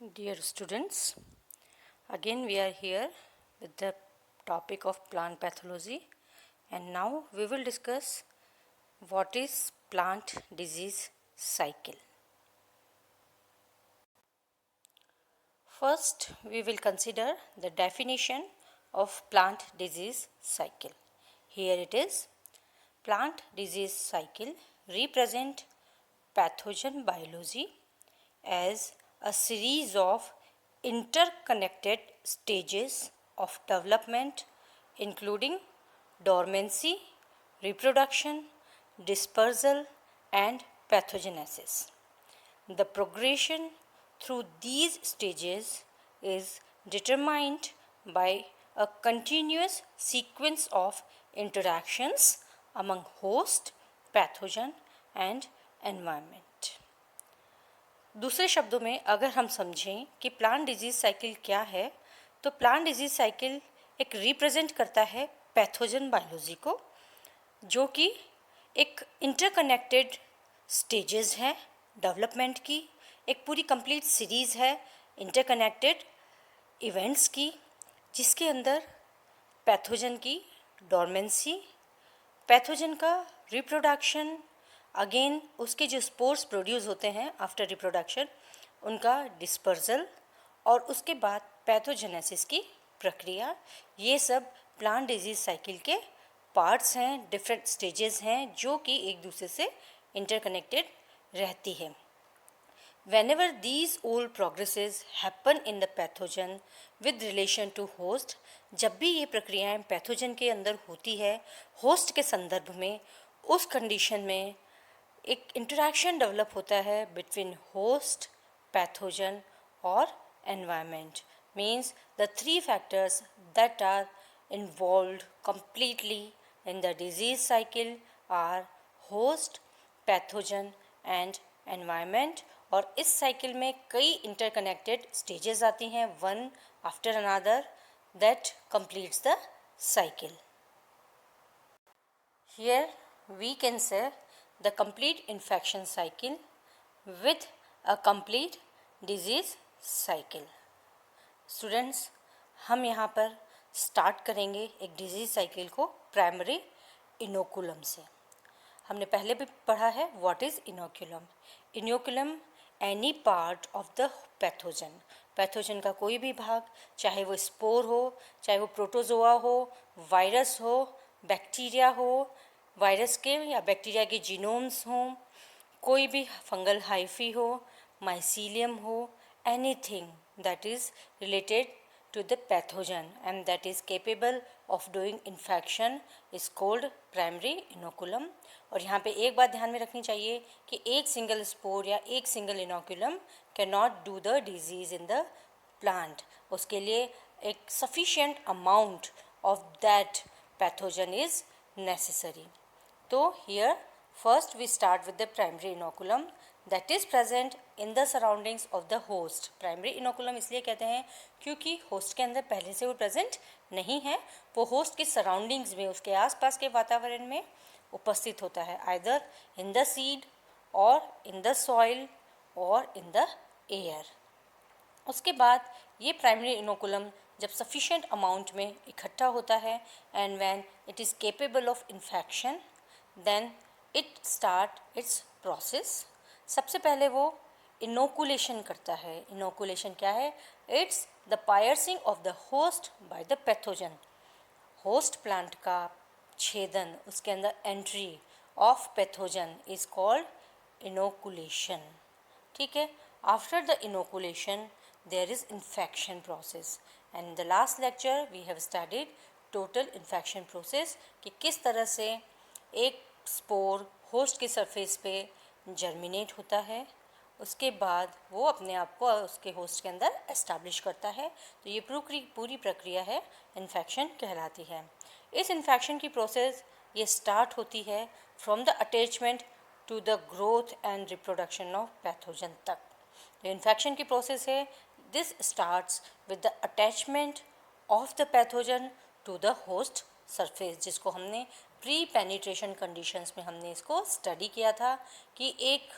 Dear students, again we are here with the topic of plant pathology, and now we will discuss what is plant disease cycle. First, we will consider the definition of plant disease cycle. Here it is. Plant disease cycle represent pathogen biology as a series of interconnected stages of development including dormancy, reproduction, dispersal and pathogenesis. The progression through these stages is determined by a continuous sequence of interactions among host, pathogen and environment. दूसरे शब्दों में अगर हम समझें कि plant disease cycle क्या है, तो प्लांट डिजीज़ साइकिल एक रिप्रेजेंट करता है पैथोजन बायोलॉजी को, जो कि एक इंटरकनेक्टेड स्टेजेस हैं डेवलपमेंट की, एक पूरी कंप्लीट सीरीज़ है इंटरकनेक्टेड इवेंट्स की, जिसके अंदर पैथोजन की डोरमेंसी, पैथोजन का रिप्रोडक्शन, अगेन उसके जो स्पोर्स प्रोड्यूस होते हैं आफ्टर रिप्रोडक्शन, उनका डिस्पर्सल और उसके बाद पैथोजेनेसिस की प्रक्रिया, ये सब प्लांट डिजीज़ साइकिल के पार्ट्स हैं, डिफरेंट स्टेजेस हैं जो कि एक दूसरे से इंटरकनेक्टेड रहती है. Whenever these all progresses happen in the pathogen with relation to host, जब भी ये प्रक्रियाएं पैथोजन के अंदर होती है होस्ट के संदर्भ में, उस कंडीशन में एक इंटरेक्शन डेवलप होता है बिटवीन होस्ट, पैथोजन और environment. Means the three factors that are involved completely in the disease cycle are host, pathogen and environment. और इस साइकिल में कई इंटरकनेक्टेड स्टेजेस आती हैं, one after another, that completes the cycle. Here we can say the complete infection cycle with a complete disease cycle. Students, हम यहाँ पर start करेंगे एक डिजीज़ साइकिल को प्राइमरी इनोकुलम से. हमने पहले भी पढ़ा है what is inoculum. Inoculum any part of the pathogen, pathogen का कोई भी भाग, चाहे वो स्पोर हो, चाहे वो प्रोटोजोआ हो, वायरस हो, बैक्टीरिया हो, वायरस के या बैक्टीरिया के जीनोम्स हों, कोई भी फंगल हाइफी हो, माइसीलियम हो, anything that is related to the pathogen and that is capable of doing infection is called primary inoculum. और यहाँ पे एक बात ध्यान में रखनी चाहिए कि एक सिंगल स्पोर या एक single inoculum can not do the disease in the plant. उसके लिए एक sufficient amount of that pathogen is necessary. तो here first we start with the primary inoculum that is present in the surroundings of the host. Primary inoculum इसलिए कहते हैं क्योंकि host के अंदर पहले से वो प्रेजेंट नहीं है, वो होस्ट की सराउंडिंग्स में, उसके आसपास के वातावरण में उपस्थित होता है, आइदर इन द सीड और इन द सॉइल और इन द एयर. उसके बाद ये प्राइमरी इनोकुलम जब सफिशिएंट अमाउंट में इकट्ठा होता है and when it is capable of infection, then it start its process. सबसे पहले वो इनोकुलेशन करता है. इनोकुलेशन क्या है? It's the piercing of the host by the pathogen. Host plant का छेदन, उसके अंदर entry of pathogen is called inoculation. ठीक है. After the inoculation there is infection process and the last lecture we have studied total infection process कि किस तरह से एक स्पोर होस्ट के सरफेस पे जर्मिनेट होता है, उसके बाद वो अपने आप को उसके होस्ट के अंदर एस्टैब्लिश करता है. तो ये पूरी प्रक्रिया है इन्फेक्शन कहलाती है. इस इन्फेक्शन की प्रोसेस ये स्टार्ट होती है from the attachment to the growth and reproduction of pathogen तक. तो इन्फेक्शन की प्रोसेस है, this starts with the attachment of the pathogen to the host surface, जिसको हमने प्री पेनिट्रेशन कंडीशंस में हमने इसको स्टडी किया था कि एक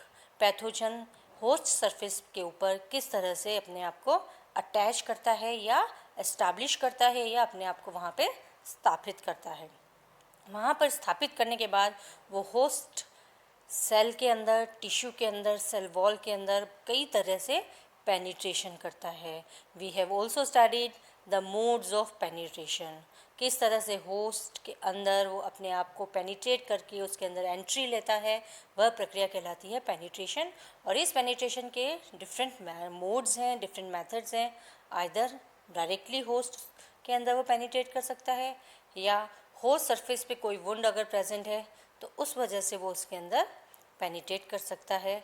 पैथोजन होस्ट सरफेस के ऊपर किस तरह से अपने आप को अटैच करता है या एस्टैब्लिश करता है या अपने आप को वहाँ पे स्थापित करता है। वहाँ पर स्थापित करने के बाद वो होस्ट सेल के अंदर, टिश्यू के अंदर, सेल वॉल के अंदर कई तरह से पेनिट्रेशन करता है। We have also studied the modes of penetration, किस तरह से होस्ट के अंदर वो अपने आप को पेनिट्रेट करके उसके अंदर एंट्री लेता है, वह प्रक्रिया कहलाती है पेनिट्रेशन। और इस पेनिट्रेशन के डिफरेंट मोड्स हैं, डिफरेंट मेथड्स हैं। आइदर डायरेक्टली होस्ट के अंदर वो पेनिट्रेट कर सकता है या होस्ट सरफेस पे कोई वुंड अगर प्रेजेंट है तो उस वजह से वो उसके अंदर पेनिट्रेट कर सकता है।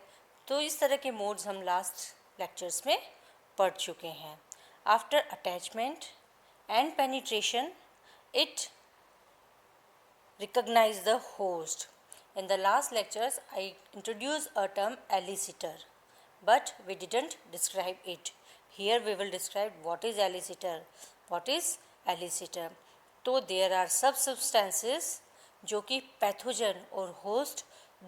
तो इस तरह के मोड्स हम लास्ट लेक्चर्स में पढ़ चुके हैं। After attachment and penetration it recognize the host. In the last lectures I introduced a term elicitor, but we didn't describe it. Here we will describe what is elicitor. What is elicitor? तो there are substances जो कि pathogen और host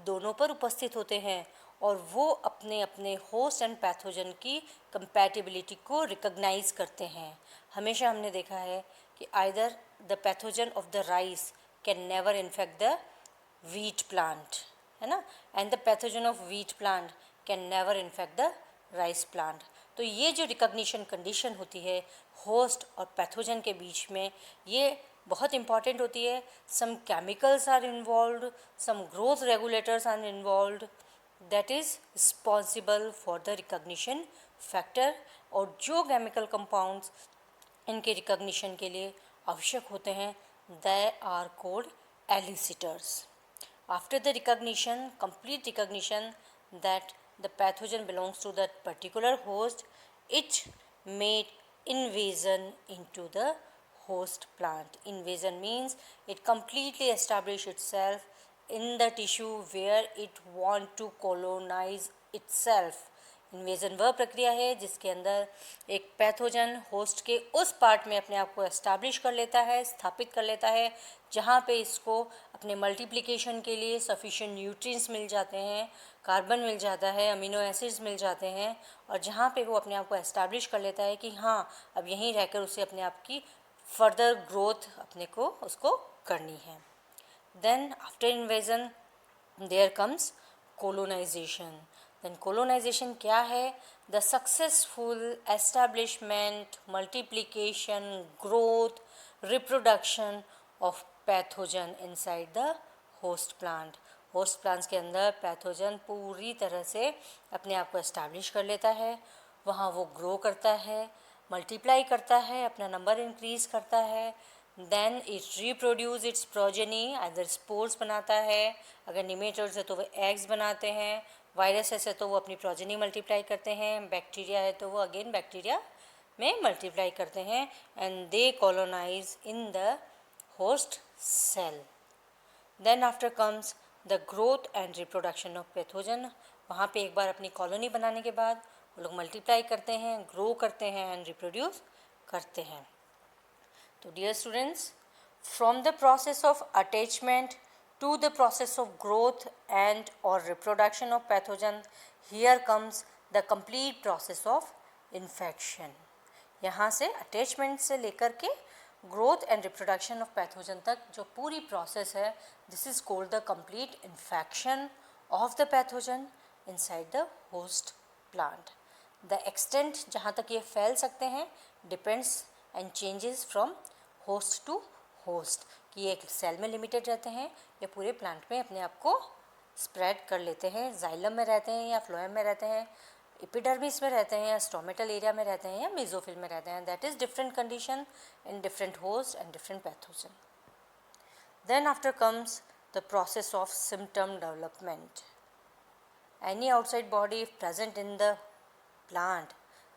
दोनों पर उपस्थित होते हैं और वो अपने अपने होस्ट एंड पैथोजन की कंपैटिबिलिटी को रिकॉग्नाइज करते हैं। हमेशा हमने देखा है कि either the pathogen of the rice can never infect the wheat plant, है ना, and the pathogen of wheat plant can never infect the rice plant. तो ये जो रिकॉग्निशन कंडीशन होती है होस्ट और पैथोजन के बीच में, ये बहुत इंपॉर्टेंट होती है। Some chemicals are involve, some growth regulators are involve that is responsible for the recognition factor. और जो केमिकल कंपाउंड्स इनके रिकॉग्निशन के लिए आवश्यक होते हैं they are called elicitors. After the recognition, complete recognition that the pathogen belongs to that particular host, it made invasion into the host plant. Invasion means it completely establish itself in the tissue where it want to colonize itself. Invasion वह प्रक्रिया है जिसके अंदर एक pathogen host के उस part में अपने आप को एस्टैब्लिश कर लेता है, स्थापित कर लेता है, जहाँ पे इसको अपने मल्टीप्लिकेशन के लिए सफिशिएंट न्यूट्रिएंट्स मिल जाते हैं, कार्बन मिल जाता है, अमीनो एसिड्स मिल जाते हैं, और जहाँ पे वो अपने आप को एस्टैब्लिश कर लेता है कि हाँ अब यहीं रहकर उसे अपने आप की फर्दर ग्रोथ अपने को उसको करनी है। Then after invasion there comes colonization. Then colonization क्या है? The successful establishment, multiplication, growth, reproduction of pathogen inside the host plant. Host plants के अंदर पैथोजन पूरी तरह से अपने आप को एस्टैब्लिश कर लेता है, वहाँ वो ग्रो करता है, मल्टीप्लाई करता है, अपना नंबर इंक्रीज़ करता है। Then it reproduce its progeny, either spores बनाता है, अगर निमेटोड्स है तो वो एग्स बनाते हैं, वायरसेस है तो वो अपनी प्रोजेनी मल्टीप्लाई करते हैं, बैक्टीरिया है तो वो अगेन बैक्टीरिया में मल्टीप्लाई करते हैं, and they colonize in the host cell. Then after comes the growth and reproduction of pathogen. वहाँ पे एक बार अपनी कॉलोनी बनाने के बाद वो लोग मल्टीप्लाई करते हैं, ग्रो करते हैं एंड रिप्रोड्यूस करते हैं। तो dear students, from the process of attachment to the process of growth and or reproduction of pathogen, here comes the complete process of infection. यहाँ से attachment से लेकर के growth and reproduction of pathogen तक जो पूरी process है, this is called the complete infection of the pathogen inside the host plant. The extent जहाँ तक ये फैल सकते हैं depends and changes from host to host, कि ये एक सेल में लिमिटेड रहते हैं या पूरे प्लांट में अपने आप को स्प्रेड कर लेते हैं, जाइलम में रहते हैं या फ्लोएम में रहते हैं, एपिडर्मिस में रहते हैं या स्टोमेटल एरिया में रहते हैं या मेसोफिल में रहते हैं। That is different condition in different host and different pathogen. Then after comes the process of symptom development. Any outside body present in the plant,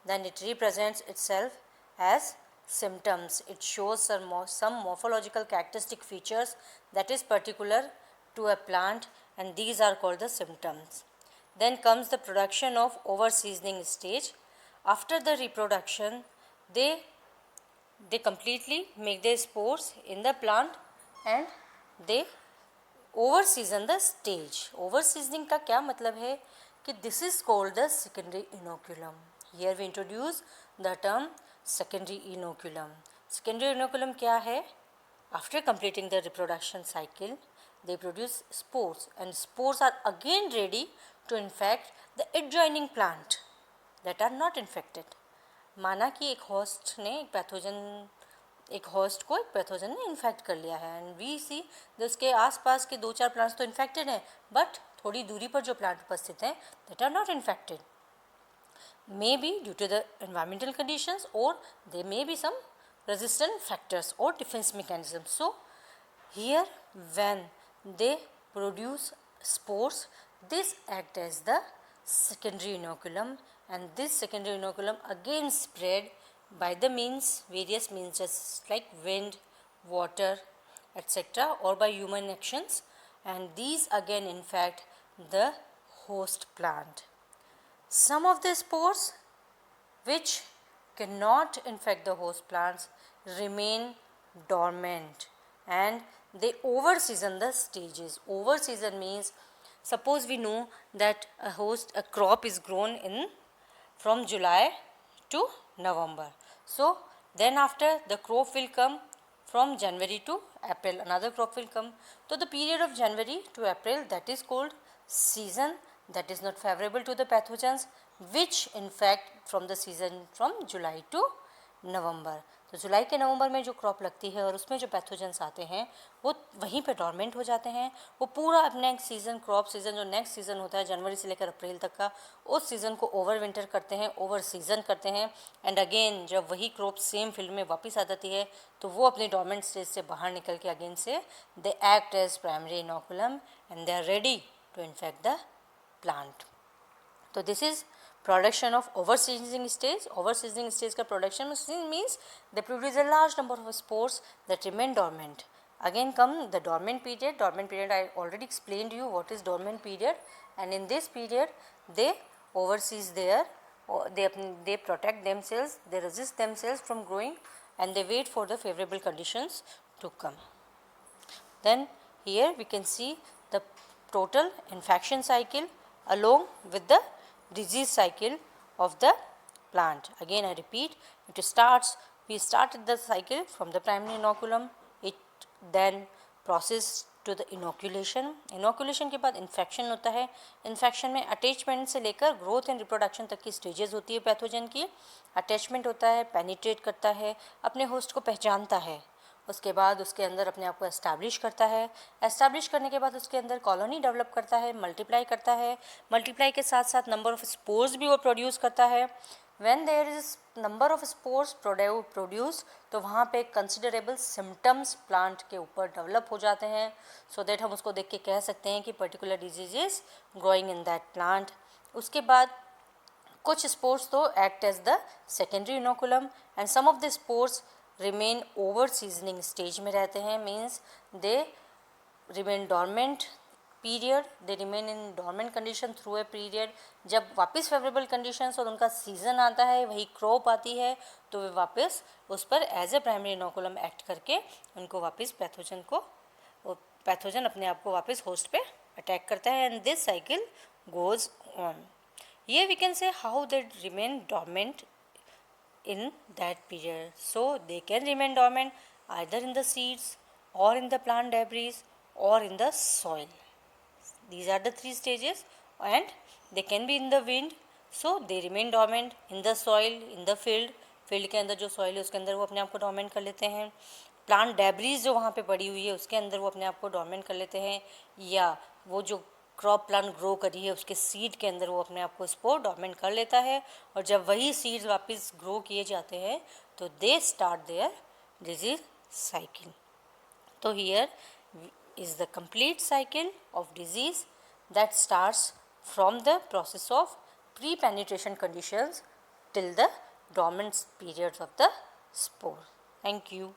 then it represents itself as symptoms. It shows some morphological characteristic features that is particular to a plant, and these are called the symptoms. Then comes the production of over seasoning stage. After the reproduction, they completely make their spores in the plant and they over season the stage. Over seasoning का क्या मतलब है कि this is called the secondary inoculum. Here we introduce the term secondary inoculum. Secondary inoculum क्या है? After completing the reproduction cycle, they produce spores, and spores are again ready to infect the adjoining plant that are not infected. माना कि एक host ने एक pathogen ने infect कर लिया है, एंड वी सी उसके आसपास के 2-4 प्लांट्स तो इन्फेक्टेड हैं, बट थोड़ी दूरी पर जो प्लांट उपस्थित हैं that are not infected, may be due to the environmental conditions, और they may be some resistant factors or defense mechanisms. So here when they produce spores, this act as the secondary inoculum, and this secondary inoculum again spread by the various means just like wind, water, etc., or by human actions, and these again infect the host plant. Some of the spores which cannot infect the host plants remain dormant, and they overseason the stages. Overseason means, suppose we know that a crop is grown from July to November. So then after the crop will come from January to April, another crop will come. So the period of January to April, that is called season, that is not favorable to the pathogens which infect from the season from July to November. तो जुलाई के नवंबर में जो crop लगती है और उसमें जो pathogens आते हैं वो वहीं पे डॉर्मेंट हो जाते हैं. वो पूरा अपने सीज़न, क्रॉप सीज़न जो नेक्स्ट सीज़न होता है जनवरी से लेकर अप्रैल तक का, उस सीज़न को ओवर विंटर करते हैं, ओवर सीज़न करते हैं, एंड अगेन जब वही क्रॉप सेम फील्ड में वापस आ जाती है तो वो अपनी डॉर्मेंट स्टेज से बाहर निकल के अगेन से they act as primary inoculum and they are ready to infect the plant. तो this is production of overseasoning stage. Overseasoning stage का production means they produce a large number of spores that remain dormant. Again come the dormant period. Dormant period, I already explained you what is dormant period, and in this period they overseas they protect themselves, they resist themselves from growing, and they wait for the favorable conditions to come. Then here we can see the total infection cycle along with the disease cycle of the plant. Again I repeat, we started the cycle from the primary inoculum, it then process to the inoculation. Inoculation के बाद infection होता है. Infection में attachment से लेकर growth and reproduction तक की stages होती है पैथोजन की. Attachment होता है, penetrate करता है, अपने होस्ट को पहचानता है, उसके बाद उसके अंदर अपने आप को एस्टैब्लिश करता है. एस्टैब्लिश करने के बाद उसके अंदर कॉलोनी डेवलप करता है, मल्टीप्लाई करता है. मल्टीप्लाई के साथ साथ नंबर ऑफ स्पोर्स भी वो प्रोड्यूस करता है. When there is number of spores produce, तो वहाँ पे कंसिडरेबल सिम्टम्स प्लांट के ऊपर डेवलप हो जाते हैं, सो दैट हम उसको देख के कह सकते हैं कि particular disease is growing in that plant. उसके बाद कुछ स्पोर्स तो act as the secondary inoculum, and some of the spores remain over seasoning stage में रहते हैं, means they remain dormant period, they remain in dormant condition through a period. जब वापस favourable conditions और उनका सीजन आता है, वही क्रॉप आती है, तो वे वापस उस पर as a primary inoculum act करके उनको वापस पैथोजन अपने आप को वापस होस्ट पे अटैक करता है, and this cycle goes on. Here we can say how they remain dormant in that period. So they can remain dormant either in the seeds or in the plant debris or in the soil. These are the three stages, and they can be in the wind, so they remain dormant in the soil, in the field. Field के अंदर जो soil है उसके अंदर वो अपने आप को डोमेंट कर लेते हैं. प्लांट डेब्रीज जो वहाँ पे पड़ी हुई है उसके अंदर वो अपने आप को डोमेंट कर लेते हैं, या वो जो क्रॉप प्लांट ग्रो करी है उसके सीड के अंदर वो अपने आप को स्पोर डोमेंट कर लेता है. और जब वही सीड्स वापस ग्रो किए जाते हैं तो they start their disease cycle. तो here is the complete cycle of disease that starts from the process of pre penetration conditions till the dormant periods of the spore. Thank you.